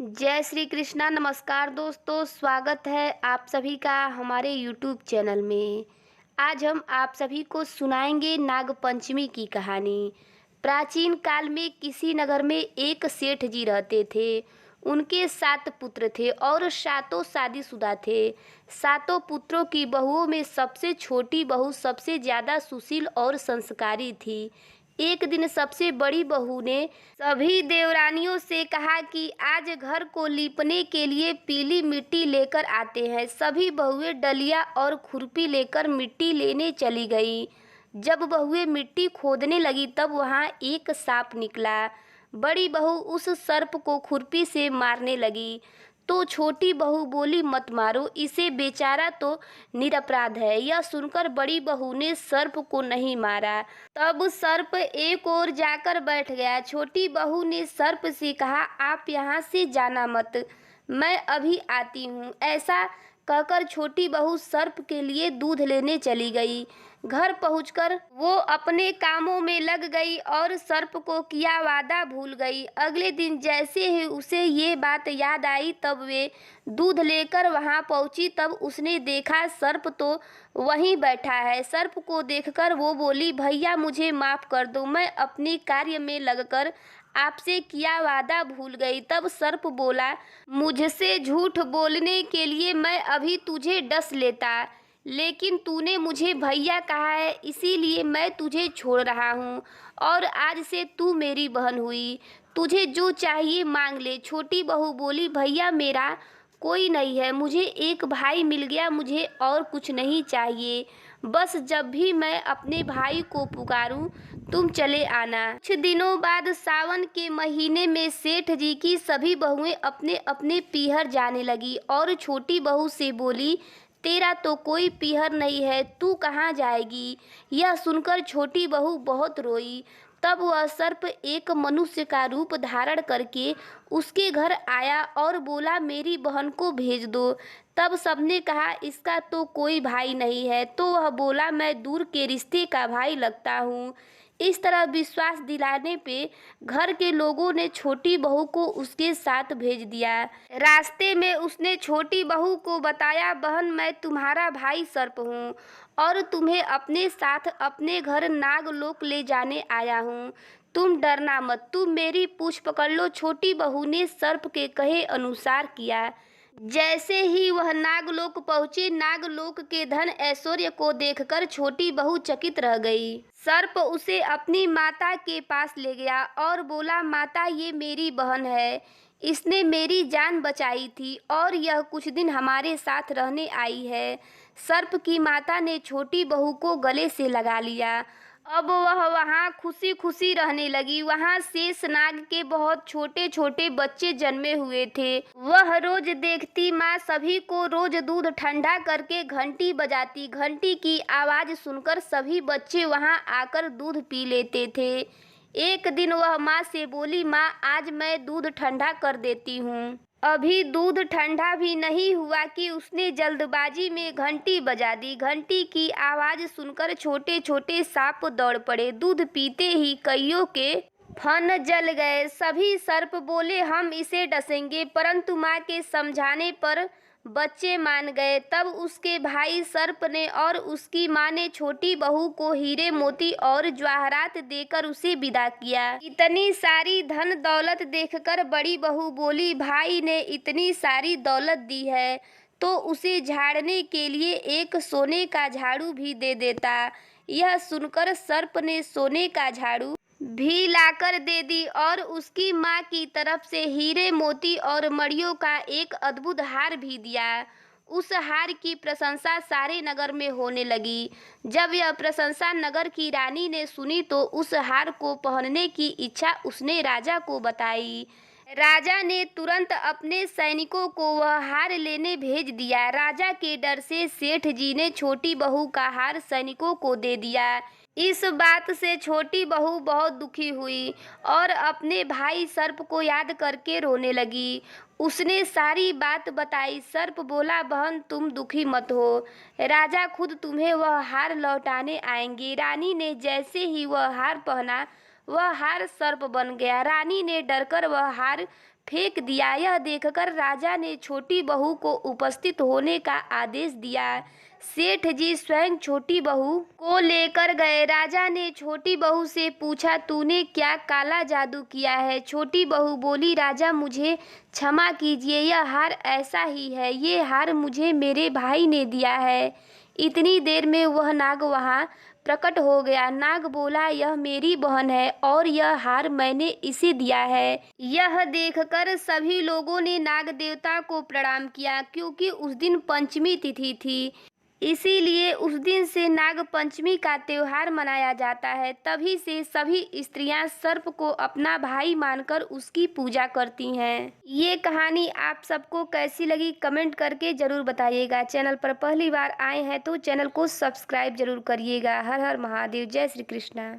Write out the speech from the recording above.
जय श्री कृष्णा। नमस्कार दोस्तों, स्वागत है आप सभी का हमारे यूट्यूब चैनल में। आज हम आप सभी को सुनाएंगे नागपंचमी की कहानी। प्राचीन काल में किसी नगर में एक सेठ जी रहते थे। उनके 7 पुत्र थे और सातों शादीशुदा थे। सातों पुत्रों की बहुओं में सबसे छोटी बहू सबसे ज़्यादा सुशील और संस्कारी थी। एक दिन सबसे बड़ी बहू ने सभी देवरानियों से कहा कि आज घर को लीपने के लिए पीली मिट्टी लेकर आते हैं। सभी बहुएं डलिया और खुरपी लेकर मिट्टी लेने चली गई। जब बहुएं मिट्टी खोदने लगी तब वहां एक सांप निकला। बड़ी बहू उस सर्प को खुरपी से मारने लगी तो छोटी बहू बोली, मत मारो इसे, बेचारा तो निरपराध है। यह सुनकर बड़ी बहू ने सर्प को नहीं मारा। तब सर्प एक ओर जाकर बैठ गया। छोटी बहू ने सर्प से कहा, आप यहाँ से जाना मत, मैं अभी आती हूँ। ऐसा कहकर छोटी बहू सर्प के लिए दूध लेने चली गई। घर पहुंचकर वो अपने कामों में लग गई और सर्प को किया वादा भूल गई। अगले दिन जैसे ही उसे ये बात याद आई तब वे दूध लेकर वहां पहुंची। तब उसने देखा सर्प तो वहीं बैठा है। सर्प को देखकर वो बोली, भैया मुझे माफ कर दो, मैं अपने कार्य में लगकर आपसे किया वादा भूल गई। तब सर्प बोला, मुझसे झूठ बोलने के लिए मैं अभी तुझे डस लेता, लेकिन तूने मुझे भैया कहा है इसीलिए मैं तुझे छोड़ रहा हूँ और आज से तू मेरी बहन हुई। तुझे जो चाहिए मांग ले। छोटी बहू बोली, भैया मेरा कोई नहीं है, मुझे एक भाई मिल गया, मुझे और कुछ नहीं चाहिए। बस जब भी मैं अपने भाई को पुकारूं तुम चले आना। कुछ दिनों बाद सावन के महीने में सेठ जी की सभी बहुएं अपने अपने पीहर जाने लगी और छोटी बहू से बोली, तेरा तो कोई पीहर नहीं है, तू कहाँ जाएगी। यह सुनकर छोटी बहू बहुत रोई। तब वह सर्प एक मनुष्य का रूप धारण करके उसके घर आया और बोला, मेरी बहन को भेज दो। तब सबने कहा, इसका तो कोई भाई नहीं है। तो वह बोला, मैं दूर के रिश्ते का भाई लगता हूँ। इस तरह विश्वास दिलाने पे घर के लोगों ने छोटी बहू को उसके साथ भेज दिया। रास्ते में उसने छोटी बहू को बताया, बहन मैं तुम्हारा भाई सर्प हूँ और तुम्हें अपने साथ अपने घर नागलोक ले जाने आया हूँ। तुम डरना मत, तुम मेरी पूंछ पकड़ लो। छोटी बहू ने सर्प के कहे अनुसार किया। जैसे ही वह नागलोक पहुंची, नागलोक के धन ऐश्वर्य को देखकर छोटी बहू चकित रह गई। सर्प उसे अपनी माता के पास ले गया और बोला, माता ये मेरी बहन है, इसने मेरी जान बचाई थी और यह कुछ दिन हमारे साथ रहने आई है। सर्प की माता ने छोटी बहू को गले से लगा लिया। अब वह वहाँ खुशी खुशी रहने लगी। वहाँ शेषनाग के बहुत छोटे छोटे बच्चे जन्मे हुए थे। वह रोज देखती माँ सभी को रोज दूध ठंडा करके घंटी बजाती। घंटी की आवाज सुनकर सभी बच्चे वहाँ आकर दूध पी लेते थे। एक दिन वह माँ से बोली, माँ आज मैं दूध ठंडा कर देती हूँ। अभी दूध ठंडा भी नहीं हुआ कि उसने जल्दबाजी में घंटी बजा दी। घंटी की आवाज सुनकर छोटे छोटे सांप दौड़ पड़े। दूध पीते ही कईयों के फन जल गए। सभी सर्प बोले, हम इसे डसेंगे, परंतु माँ के समझाने पर बच्चे मान गए। तब उसके भाई सर्प ने और उसकी माँ ने छोटी बहू को हीरे मोती और जवाहरात देकर उसे विदा किया। इतनी सारी धन दौलत देखकर बड़ी बहू बोली, भाई ने इतनी सारी दौलत दी है तो उसे झाड़ने के लिए एक सोने का झाड़ू भी दे देता। यह सुनकर सर्प ने सोने का झाड़ू भी लाकर दे दी और उसकी माँ की तरफ से हीरे मोती और मणियों का एक अद्भुत हार भी दिया। उस हार की प्रशंसा सारे नगर में होने लगी। जब यह प्रशंसा नगर की रानी ने सुनी तो उस हार को पहनने की इच्छा उसने राजा को बताई। राजा ने तुरंत अपने सैनिकों को वह हार लेने भेज दिया। राजा के डर से सेठ जी ने छोटी बहू का हार सैनिकों को दे दिया। इस बात से छोटी बहू बहुत दुखी हुई और अपने भाई सर्प को याद करके रोने लगी। उसने सारी बात बताई। सर्प बोला, बहन तुम दुखी मत हो, राजा खुद तुम्हें वह हार लौटाने आएंगे। रानी ने जैसे ही वह हार पहना वह हार सर्प बन गया। रानी ने डरकर वह हार फेंक दिया। यह देखकर राजा ने छोटी बहू को उपस्थित होने का आदेश दिया। सेठ जी स्वयं छोटी बहू को लेकर गए। राजा ने छोटी बहू से पूछा, तूने क्या काला जादू किया है? छोटी बहू बोली, राजा मुझे क्षमा कीजिए, यह हार ऐसा ही है। ये हार मुझे मेरे भाई ने दिया है। इतनी देर में वह नाग वहां प्रकट हो गया। नाग बोला, यह मेरी बहन है और यह हार मैंने इसे दिया है। यह देखकर सभी लोगों ने नाग देवता को प्रणाम किया, क्योंकि उस दिन पंचमी तिथि थी। इसीलिए उस दिन से नाग पंचमी का त्योहार मनाया जाता है। तभी से सभी स्त्रियां सर्प को अपना भाई मानकर उसकी पूजा करती हैं। ये कहानी आप सबको कैसी लगी कमेंट करके जरूर बताइएगा। चैनल पर पहली बार आए हैं तो चैनल को सब्सक्राइब जरूर करिएगा। हर हर महादेव, जय श्री कृष्णा।